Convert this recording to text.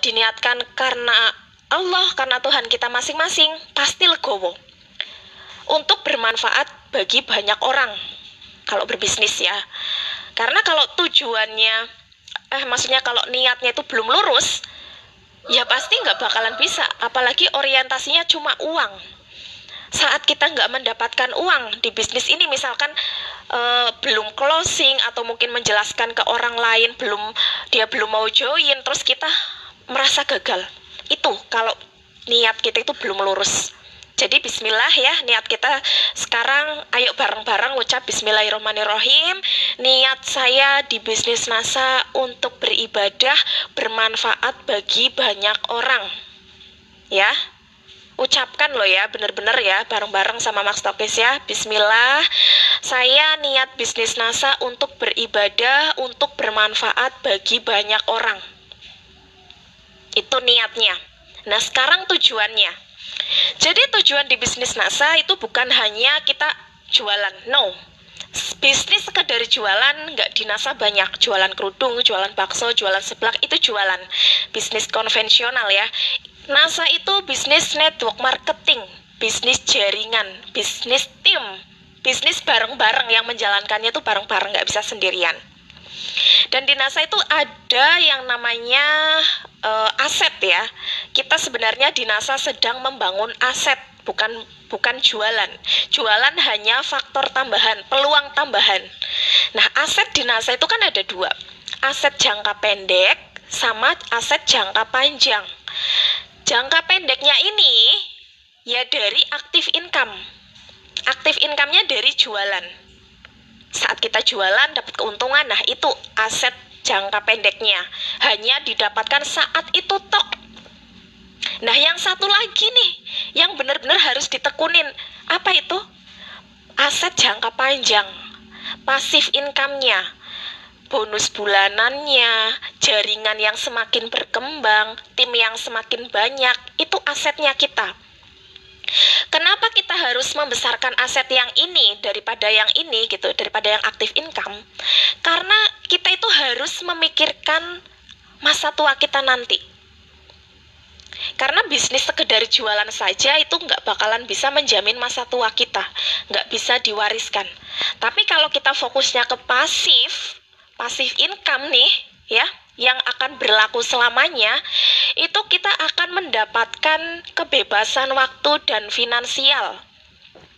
diniatkan karena Allah, karena Tuhan kita masing-masing, pasti legowo. Untuk bermanfaat bagi banyak orang kalau berbisnis ya. Karena kalau tujuannya, maksudnya kalau niatnya itu belum lurus, ya pasti nggak bakalan bisa. Apalagi orientasinya cuma uang. Saat kita nggak mendapatkan uang di bisnis ini, misalkan belum closing atau mungkin menjelaskan ke orang lain, dia belum mau join, terus kita merasa gagal. Itu kalau niat kita itu belum lurus. Jadi bismillah ya, niat kita sekarang, ayo bareng-bareng ucap bismillahirrahmanirrahim. Niat saya di bisnis NASA untuk beribadah, bermanfaat bagi banyak orang. Ya, ucapkan loh ya, bener-bener ya, bareng-bareng sama Max Tokis ya. Bismillah, saya niat bisnis NASA untuk beribadah, untuk bermanfaat bagi banyak orang. Itu niatnya. Nah, sekarang tujuannya. Jadi tujuan di bisnis NASA itu bukan hanya kita jualan, no. Bisnis sekedar jualan nggak di NASA banyak. Jualan kerudung, jualan bakso, jualan seblak, itu jualan. Bisnis konvensional ya. NASA itu bisnis network marketing, bisnis jaringan, bisnis tim, bisnis bareng-bareng, yang menjalankannya itu bareng-bareng, nggak bisa sendirian. Dan di NASA itu ada yang namanya aset ya. Kita sebenarnya di NASA sedang membangun aset, bukan jualan. Jualan hanya faktor tambahan, peluang tambahan. Nah, aset di NASA itu kan ada dua. Aset jangka pendek sama aset jangka panjang. Jangka pendeknya ini ya dari aktif income. Aktif income-nya dari jualan. Saat kita jualan dapat keuntungan, nah itu aset jangka pendeknya. Hanya didapatkan saat itu tok. Nah, yang satu lagi nih, yang benar-benar harus ditekunin. Apa itu? Aset jangka panjang. Pasif income-nya, bonus bulanannya, jaringan yang semakin berkembang, tim yang semakin banyak, itu asetnya kita. Kenapa kita harus membesarkan aset yang ini daripada yang ini gitu, daripada yang aktif income? Karena kita itu harus memikirkan masa tua kita nanti. Karena bisnis sekedar jualan saja itu nggak bakalan bisa menjamin masa tua kita, nggak bisa diwariskan. Tapi kalau kita fokusnya ke pasif income nih ya, yang akan berlaku selamanya, itu kita akan mendapatkan kebebasan waktu dan finansial.